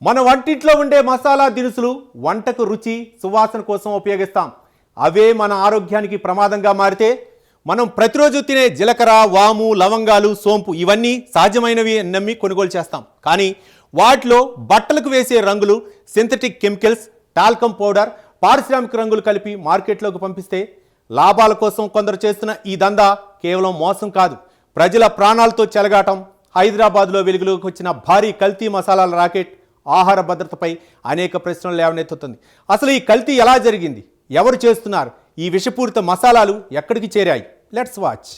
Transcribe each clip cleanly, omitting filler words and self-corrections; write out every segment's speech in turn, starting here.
మన వంటింట్లో ఉండే మసాలా దినుసులు వంటకు రుచి సువాసన కోసం ఉపయోగిస్తాం. అవే మన ఆరోగ్యానికి ప్రమాదంగా మారితే మనం ప్రతిరోజు తినే జీలకర్ర, వాము, లవంగాలు, సోంపు ఇవన్నీ సహజమైనవి నమ్మి కొనుగోలు చేస్తాం. కానీ వాటిలో బట్టలకు వేసే రంగులు, సింథటిక్ కెమికల్స్, టాల్కమ్ పౌడర్, పారిశ్రామిక రంగులు కలిపి మార్కెట్లోకి పంపిస్తే లాభాల కోసం కొందరు చేస్తున్న ఈ దందా కేవలం మోసం కాదు, ప్రజల ప్రాణాలతో చెలగాటం. హైదరాబాద్లో వెలుగులోకి వచ్చిన భారీ కల్తీ మసాలాల రాకెట్ ఆహార భద్రతపై అనేక ప్రశ్నలు లేవనెత్తుతుంది. అసలు ఈ కల్తీ ఎలా జరిగింది, ఎవరు చేస్తున్నారు, ఈ విషపూరిత మసాలాలు ఎక్కడికి చేరాయి? Let's watch.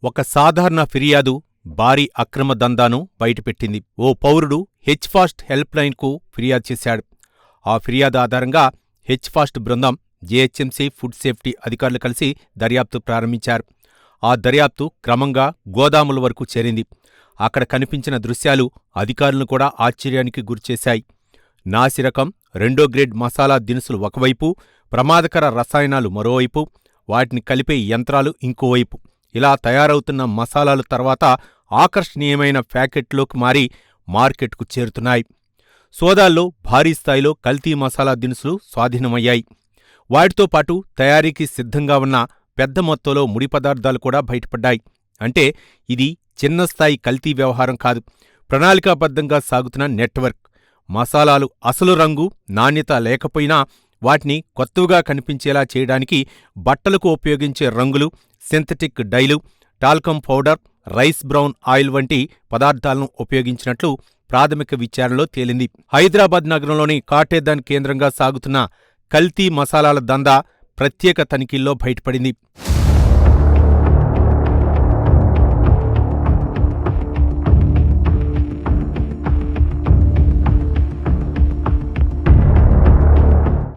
ఒక సాధారణ ఫిర్యాదు భారీ అక్రమ దందాను బయటపెట్టింది. ఓ పౌరుడు హెచ్ఫాస్ట్ హెల్ప్ లైన్కు ఫిర్యాదు చేశాడు. ఆ ఫిర్యాదు ఆధారంగా హెచ్ఫాస్ట్ బృందం, జీహెచ్ఎంసీ ఫుడ్ సేఫ్టీ అధికారులు కలిసి దర్యాప్తు ప్రారంభించారు. ఆ దర్యాప్తు క్రమంగా గోదాముల వరకు చేరింది. అక్కడ కనిపించిన దృశ్యాలు అధికారులను కూడా ఆశ్చర్యానికి గురిచేశాయి. నాసిరకం, రెండో గ్రేడ్ మసాలా దినుసులు ఒకవైపు, ప్రమాదకర రసాయనాలు మరోవైపు, వాటిని కలిపే యంత్రాలు ఇంకోవైపు. ఇలా తయారవుతున్న మసాలాలు తర్వాత ఆకర్షణీయమైన ప్యాకెట్లోకి మారి మార్కెట్కు చేరుతున్నాయి. సోదాల్లో భారీ స్థాయిలో కల్తీ మసాలా దినుసులు స్వాధీనమయ్యాయి. వాటితో పాటు తయారీకి సిద్ధంగా ఉన్న పెద్ద మొత్తంలో ముడి పదార్థాలు కూడా బయటపడ్డాయి. అంటే ఇది చిన్న స్థాయి కల్తీ వ్యవహారం కాదు, ప్రణాళికాబద్ధంగా సాగుతున్న నెట్వర్క్. మసాలాలు అసలు రంగు, నాణ్యత లేకపోయినా వాటిని కొత్తవిగా కనిపించేలా చేయడానికి బట్టలకు ఉపయోగించే రంగులు, సింథటిక్ డైలు, talcum powder, rice bran oil వంటి పదార్థాలను ఉపయోగించినట్లు ప్రాథమిక విచారణలో తేలింది. హైదరాబాద్ నగరంలోని కాటేదాన్ కేంద్రంగా సాగుతున్న కల్తీ మసాలాల దందా ప్రత్యేక తనిఖీల్లో బయటపడింది.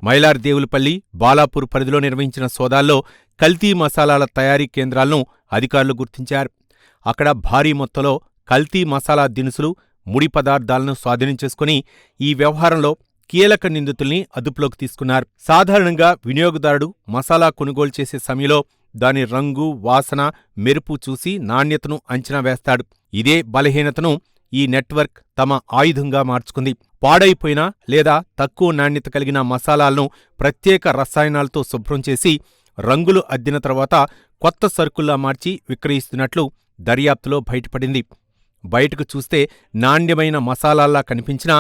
మైలార్దేవులపల్లి, బాలాపూర్ పరిధిలో నిర్వహించిన సోదాల్లో కల్తీ మసాలాల తయారీ కేంద్రాలను అధికారులు గుర్తించారు. అక్కడ భారీ మొత్తంలో కల్తీ మసాలా దినుసులు, ముడి పదార్థాలను స్వాధీనం చేసుకుని ఈ వ్యవహారంలో కీలక నిందితుల్ని అదుపులోకి తీసుకున్నారు. సాధారణంగా వినియోగదారుడు మసాలా కొనుగోలు చేసే సమయంలో దాని రంగు, వాసన, మెరుపు చూసి నాణ్యతను అంచనా వేస్తాడు. ఇదే బలహీనతను ఈ నెట్వర్క్ తమ ఆయుధంగా మార్చుకుంది. పాడైపోయిన లేదా తక్కువ నాణ్యత కలిగిన మసాలాలను ప్రత్యేక రసాయనాలతో శుభ్రం చేసి రంగులు అద్దిన తర్వాత కొత్త సరుకుల్లా మార్చి విక్రయిస్తున్నట్లు దర్యాప్తులో బయటపడింది. బయటకు చూస్తే నాణ్యమైన మసాలాల్లా కనిపించినా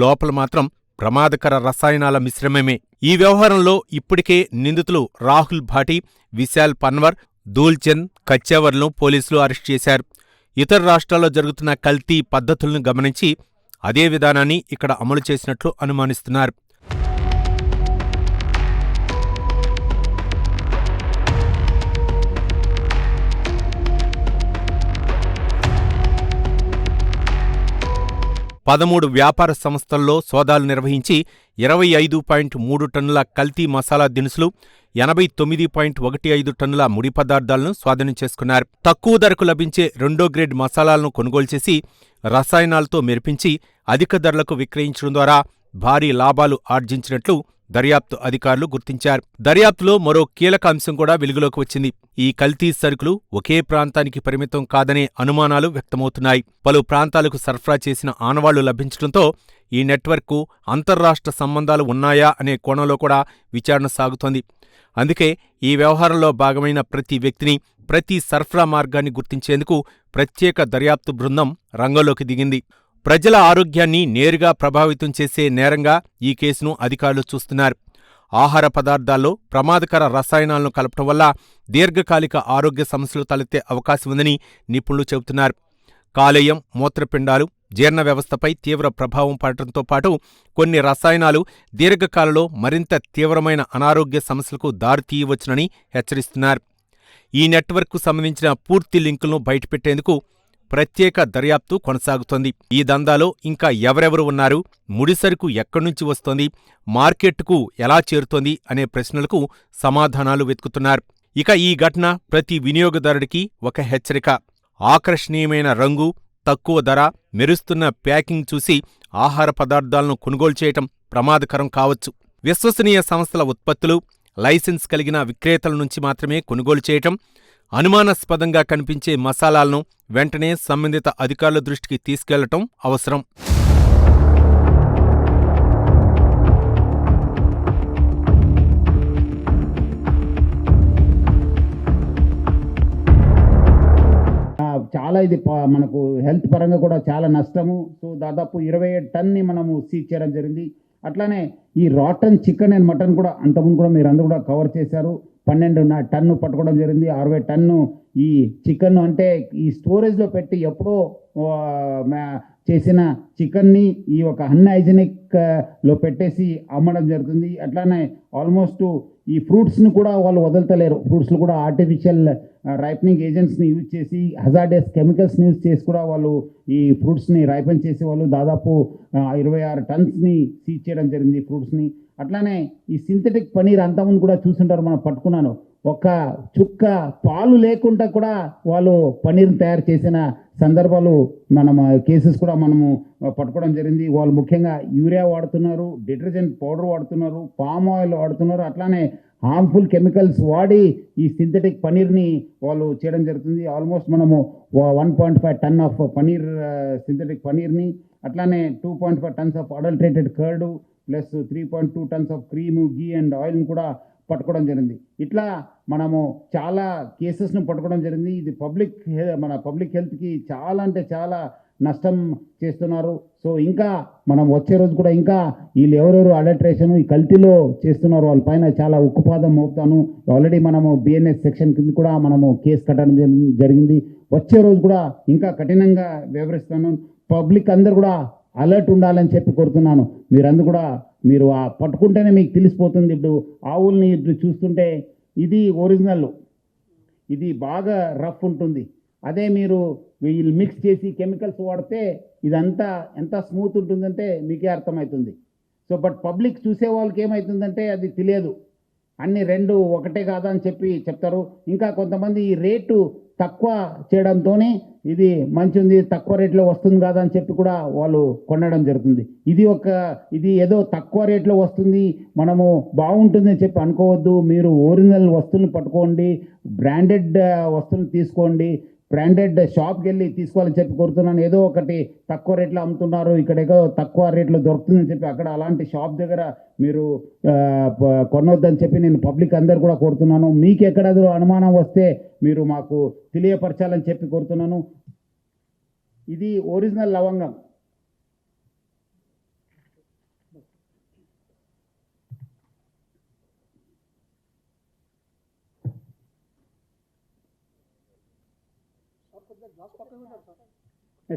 లోపల మాత్రం ప్రమాదకర రసాయనాల మిశ్రమమే. ఈ వ్యవహారంలో ఇప్పటికే నిందితులు రాహుల్ భాటి, విశాల్ పన్వర్, దూల్చంద్ కచ్చావర్లను పోలీసులు అరెస్టు చేశారు. ఇతర రాష్ట్రాల్లో జరుగుతున్న కల్తీ పద్ధతులను గమనించి అదే విధానాన్ని ఇక్కడ అమలు చేసినట్లు అనుమానిస్తున్నారు. పదమూడు వ్యాపార సంస్థల్లో సోదాలు నిర్వహించి 25.3 టన్నుల కల్తీ మసాలా దినుసులు, 89.15 టన్నుల ముడి పదార్థాలను స్వాధీనం చేసుకున్నారు. తక్కువ ధరకు లభించే రెండో గ్రేడ్ మసాలాలను కొనుగోలు చేసి రసాయనాలతో మెరిపించి అధిక ధరలకు విక్రయించడం ద్వారా భారీ లాభాలు ఆర్జించినట్లు దర్యాప్తు అధికారులు గుర్తించారు. దర్యాప్తులో మరో కీలక అంశం కూడా వెలుగులోకి వచ్చింది. ఈ కల్తీ సరుకులు ఒకే ప్రాంతానికి పరిమితం కాదనే అనుమానాలు వ్యక్తమవుతున్నాయి. పలు ప్రాంతాలకు సరఫరా చేసిన ఆనవాళ్లు లభించడంతో ఈ నెట్వర్క్కు అంతర్రాష్ట్ర సంబంధాలు ఉన్నాయా అనే కోణంలో కూడా విచారణ సాగుతోంది. అందుకే ఈ వ్యవహారంలో భాగమైన ప్రతి వ్యక్తిని, ప్రతి సరఫరా మార్గాన్ని గుర్తించేందుకు ప్రత్యేక దర్యాప్తు బృందం రంగంలోకి దిగింది. ప్రజల ఆరోగ్యాన్ని నేరుగా ప్రభావితం చేసే నేరంగా ఈ కేసును అధికారులు చూస్తున్నారు. ఆహార పదార్థాల్లో ప్రమాదకర రసాయనాలను కలపటం వల్ల దీర్ఘకాలిక ఆరోగ్య సమస్యలు తలెత్తే అవకాశం ఉందని నిపుణులు చెబుతున్నారు. కాలేయం, మూత్రపిండాలు, జీర్ణ వ్యవస్థపై తీవ్ర ప్రభావం పడటంతో పాటు కొన్ని రసాయనాలు దీర్ఘకాలంలో మరింత తీవ్రమైన అనారోగ్య సమస్యలకు దారితీయవచ్చునని హెచ్చరిస్తున్నారు. ఈ నెట్వర్క్కు సంబంధించిన పూర్తి లింకులను బయటపెట్టేందుకు ప్రత్యేక దర్యాప్తు కొనసాగుతోంది. ఈ దందాలో ఇంకా ఎవరెవరు ఉన్నారు, ముడిసరుకు ఎక్కడ్నుంచి వస్తోంది, మార్కెట్కు ఎలా చేరుతోంది అనే ప్రశ్నలకు సమాధానాలు వెతుకుతున్నారు. ఇక ఈ ఘటన ప్రతి వినియోగదారుడికి ఒక హెచ్చరిక. ఆకర్షణీయమైన రంగు, తక్కువ ధర, మెరుస్తున్న ప్యాకింగ్ చూసి ఆహార పదార్థాలను కొనుగోలు చేయటం ప్రమాదకరం కావచ్చు. విశ్వసనీయ సంస్థల ఉత్పత్తులు, లైసెన్స్ కలిగిన విక్రేతల నుంచి మాత్రమే కొనుగోలు చేయటం, అనుమానాస్పదంగా కనిపించే మసాలాలను వెంటనే సంబంధిత అధికారుల దృష్టికి తీసుకెళ్లటం అవసరం. చాలా ఇది మనకు హెల్త్ పరంగా కూడా చాలా నష్టము. సో దాదాపు 27 టన్ని మనము సీజ్ చేయడం జరిగింది. అట్లానే ఈ రాటన్ చికెన్ అండ్ మటన్ కూడా అంతకుముందు కూడా మీరు అందరూ కూడా కవర్ చేశారు. 12 టన్ను పట్టుకోవడం జరిగింది. 60 టన్ను ఈ చికెన్ అంటే ఈ స్టోరేజ్లో పెట్టి ఎప్పుడో చేసిన చికెన్ని ఈ ఒక అన్హైజెనిక్ లో పెట్టేసి అమ్మడం జరుగుతుంది. అట్లానే ఆల్మోస్ట్ ఈ ఫ్రూట్స్ని కూడా వాళ్ళు వదలతలేరు. ఫ్రూట్స్లో కూడా ఆర్టిఫిషియల్ రైపనింగ్ ఏజెంట్స్ని యూజ్ చేసి, హజార్డస్ కెమికల్స్ని యూజ్ చేసి కూడా వాళ్ళు ఈ ఫ్రూట్స్ని రైపన్ చేసి వాళ్ళు దాదాపు 26 టన్స్ని సీజ్ చేయడం జరిగింది ఫ్రూట్స్ని. అట్లానే ఈ సింథటిక్ పనీర్ అంతకుముందు కూడా చూస్తుంటారు, మనం పట్టుకున్నాను. ఒక చుక్క పాలు లేకుండా కూడా వాళ్ళు పనీర్ తయారు చేసిన సందర్భాలు కేసెస్ కూడా మనము పట్టుకోవడం జరిగింది. వాళ్ళు ముఖ్యంగా యూరియా వాడుతున్నారు, డిటర్జెంట్ పౌడర్ వాడుతున్నారు, పామ్ ఆయిల్ వాడుతున్నారు. అట్లానే హార్మ్ఫుల్ కెమికల్స్ వాడి ఈ సింథటిక్ పనీర్ని వాళ్ళు చేయడం జరుగుతుంది. ఆల్మోస్ట్ మనము 1.5 టన్ ఆఫ్ పనీర్, సింథటిక్ పనీర్ని, అట్లానే 2.5 tons of adulterated curd plus 3.2 tons of cream, ghee and ఆయిల్ని కూడా పట్టుకోవడం జరిగింది. ఇట్లా మనము చాలా కేసెస్ను పట్టుకోవడం జరిగింది. ఇది మన పబ్లిక్ హెల్త్కి చాలా అంటే చాలా నష్టం చేస్తున్నారు. సో ఇంకా మనం వచ్చే రోజు కూడా ఇంకా వీళ్ళు ఎవరెవరు అడల్ట్రేషన్ ఈ కల్తీలో చేస్తున్నారు వాళ్ళ పైన చాలా ఉక్కుపాదం మోపుతాను. ఆల్రెడీ మనము బిఎన్ఎస్ సెక్షన్ కింద కూడా మనము కేసు కట్టడం జరిగింది. వచ్చే రోజు కూడా ఇంకా కఠినంగా వ్యవహరిస్తాను. పబ్లిక్ అందరు కూడా అలర్ట్ ఉండాలని చెప్పి కోరుతున్నాను. మీరందరూ కూడా మీరు పట్టుకుంటేనే మీకు తెలిసిపోతుంది. ఇప్పుడు ఆవుల్ని ఇప్పుడు చూస్తుంటే ఇది ఒరిజినల్, ఇది బాగా రఫ్ ఉంటుంది. అదే మీరు వీళ్ళు మిక్స్ చేసి కెమికల్స్ వాడితే ఇదంతా ఎంత స్మూత్ ఉంటుందంటే మీకే అర్థమవుతుంది. సో బట్ పబ్లిక్ చూసే వాళ్ళకి ఏమవుతుందంటే అది తెలియదు, అన్ని రెండు ఒకటే కాదా అని చెప్పి చెప్తారు. ఇంకా కొంతమంది ఈ రేటు తక్కువ చేయడంతోనే ఇది మంచి ఉంది, తక్కువ రేట్లో వస్తుంది కాదా అని చెప్పి కూడా వాళ్ళు కొనడం జరుగుతుంది. ఇది ఏదో తక్కువ రేట్లో వస్తుంది, మనము బాగుంటుందని చెప్పి అనుకోవద్దు. మీరు ఒరిజినల్ వస్తువులను పట్టుకోండి, బ్రాండెడ్ వస్తువులు తీసుకోండి, బ్రాండెడ్ షాప్కి వెళ్ళి తీసుకోవాలని చెప్పి కోరుతున్నాను. ఏదో ఒకటి తక్కువ రేట్లో అమ్ముతున్నారు, ఇక్కడ ఏదో తక్కువ రేట్లో దొరుకుతుందని చెప్పి అక్కడ అలాంటి షాప్ దగ్గర మీరు కొనొద్దని చెప్పి నేను పబ్లిక్ అందరు కూడా కోరుతున్నాను. మీకు ఎక్కడ అనుమానం వస్తే మీరు మాకు తెలియపరచాలని చెప్పి కోరుతున్నాను. ఇది ఒరిజినల్ లవంగం.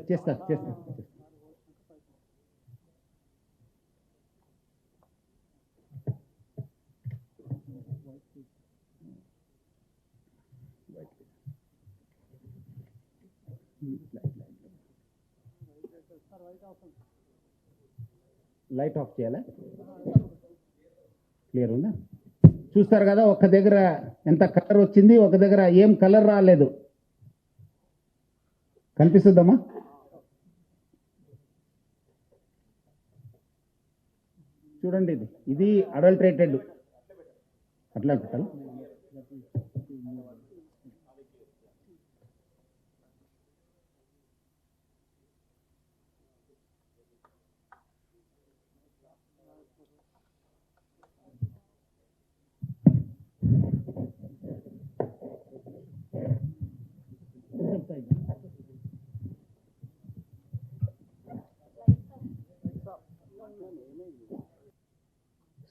చేస్తా లైట్ ఆఫ్ చేయాలా? క్లియర్ ఉందా? చూస్తారు కదా, ఒక దగ్గర ఎంత కలర్ వచ్చింది, ఒక దగ్గర ఏం కలర్ రాలేదు. కనిపిస్తుందమ్మా? చూడండి, ఇది అడల్టరేటెడ్. అట్లా పెట్టాలి.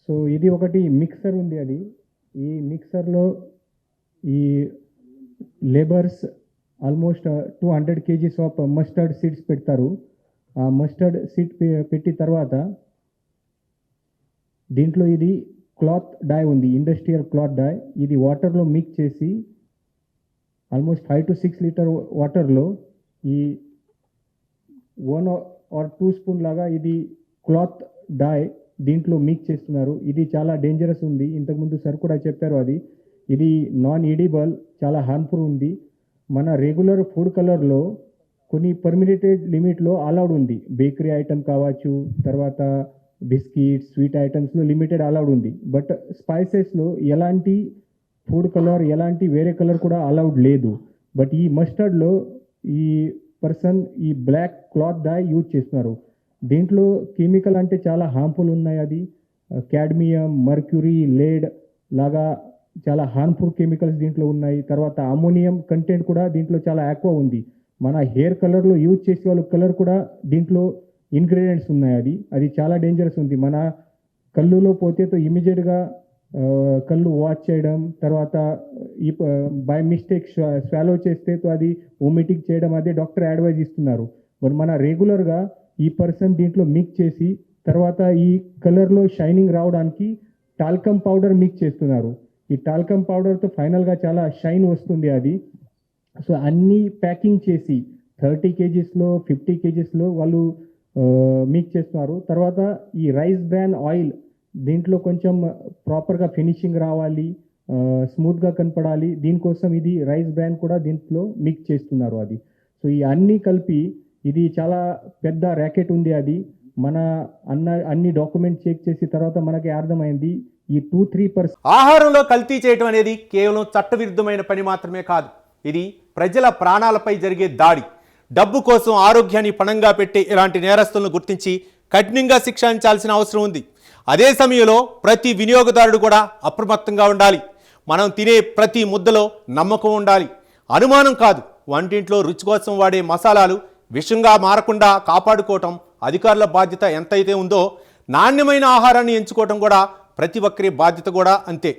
సో ఇది ఒకటి మిక్సర్ ఉంది. అది ఈ మిక్సర్లో ఈ labours almost 200 kgs of mustard seeds పెడతారు. ఆ మస్టర్డ్ సీడ్ పెట్టి తర్వాత దీంట్లో ఇది క్లాత్ డై ఉంది, ఇండస్ట్రియల్ క్లాత్ డై. ఇది వాటర్లో మిక్స్ చేసి ఆల్మోస్ట్ 5 to 6 లీటర్ వాటర్లో ఈ 1 or 2 స్పూన్ లాగా ఇది క్లాత్ డై దీంట్లో మిక్స్ చేస్తున్నారు. ఇది చాలా డేంజరస్ ఉంది. ఇంతకుముందు సార్ కూడా చెప్పారు, ఇది నాన్ ఎడిబుల్, చాలా హార్మ్ఫుల్ ఉంది. మన రెగ్యులర్ ఫుడ్ కలర్లో కొన్ని పర్మిటెడ్ లిమిట్లో అలౌడ్ ఉంది. బేకరీ ఐటమ్ కావచ్చు, తర్వాత బిస్కెట్స్ స్వీట్ ఐటమ్స్లో లిమిటెడ్ అలౌడ్ ఉంది. బట్ స్పైసెస్లో ఎలాంటి ఫుడ్ కలర్ ఎలాంటి వేరే కలర్ కూడా అలౌడ్ లేదు. బట్ ఈ మస్టర్డ్లో ఈ పర్సన్ ఈ బ్లాక్ క్లాత్ డై యూజ్ చేస్తున్నారు. దీంట్లో కెమికల్ అంటే చాలా హార్మ్ఫుల్ ఉన్నాయి. అది క్యాడ్మియం, మర్క్యూరీ, లేడ్ లాగా చాలా హార్మ్ఫుల్ కెమికల్స్ దీంట్లో ఉన్నాయి. తర్వాత అమోనియం కంటెంట్ కూడా దీంట్లో చాలా ఎక్కువ ఉంది. మన హెయిర్ కలర్లో యూజ్ చేసే వాళ్ళ కలర్ కూడా దీంట్లో ఇంగ్రీడియంట్స్ ఉన్నాయి. అది చాలా డేంజరస్ ఉంది. మన కళ్ళులో పోతే తో ఇమీడియట్గా కళ్ళు వాష్ చేయడం, తర్వాత ఈ బై మిస్టేక్ స్వాలో చేస్తే తో అది వొమిటింగ్ చేయడం, అదే డాక్టర్ అడ్వైజ్ ఇస్తున్నారు. మరి మన రెగ్యులర్గా ఈ పర్సన్ దీంట్లో మిక్స్ చేసి తర్వాత ఈ కలర్లో షైనింగ్ రావడానికి టాల్కమ్ పౌడర్ మిక్స్ చేస్తున్నారు. ఈ టాల్కమ్ పౌడర్తో ఫైనల్గా చాలా షైన్ వస్తుంది అది. సో అన్నీ ప్యాకింగ్ చేసి 30 kgsలో 50 kgsలో వాళ్ళు మిక్స్ చేస్తున్నారు. తర్వాత ఈ రైస్ బ్రాన్ ఆయిల్ దీంట్లో కొంచెం ప్రాపర్గా ఫినిషింగ్ రావాలి, స్మూత్గా కనపడాలి, దీనికోసం ఇది రైస్ బ్రాన్ కూడా దీంట్లో మిక్స్ చేస్తున్నారు అది. సో ఈ అన్నీ కలిపి ఇది చాలా పెద్ద ర్యాకెట్ ఉంది. అది మన అన్ని డాక్యుమెంట్ చెక్ చేసి తర్వాత మనకి అర్థమైంది ఈ 2-3%. ఆహారంలో కల్తీ చేయటం అనేది కేవలం చట్టవిరుద్ధమైన పని మాత్రమే కాదు, ఇది ప్రజల ప్రాణాలపై జరిగే దాడి. డబ్బు కోసం ఆరోగ్యాన్ని పణంగా పెట్టే ఇలాంటి నేరస్తులను గుర్తించి కఠినంగా శిక్షించాల్సిన అవసరం ఉంది. అదే సమయంలో ప్రతి వినియోగదారుడు కూడా అప్రమత్తంగా ఉండాలి. మనం తినే ప్రతి ముద్దలో నమ్మకం ఉండాలి, అనుమానం కాదు. వంటింట్లో రుచి కోసం వాడే మసాలాలు విషంగా మారకుండా కాపాడుకోవటం అధికారుల బాధ్యత ఎంతైతే ఉందో, నాణ్యమైన ఆహారాన్ని ఎంచుకోవటం కూడా ప్రతి ఒక్కరి బాధ్యత కూడా అంతే.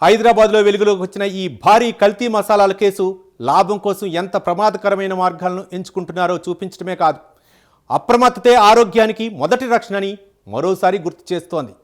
హైదరాబాద్లో వెలుగులోకి వచ్చిన ఈ భారీ కల్తీ మసాలాల కేసు లాభం కోసం ఎంత ప్రమాదకరమైన మార్గాలను ఎంచుకుంటున్నారో చూపించడమే కాదు, అప్రమత్తతే ఆరోగ్యానికి మొదటి రక్షణని మరోసారి గుర్తు చేస్తోంది.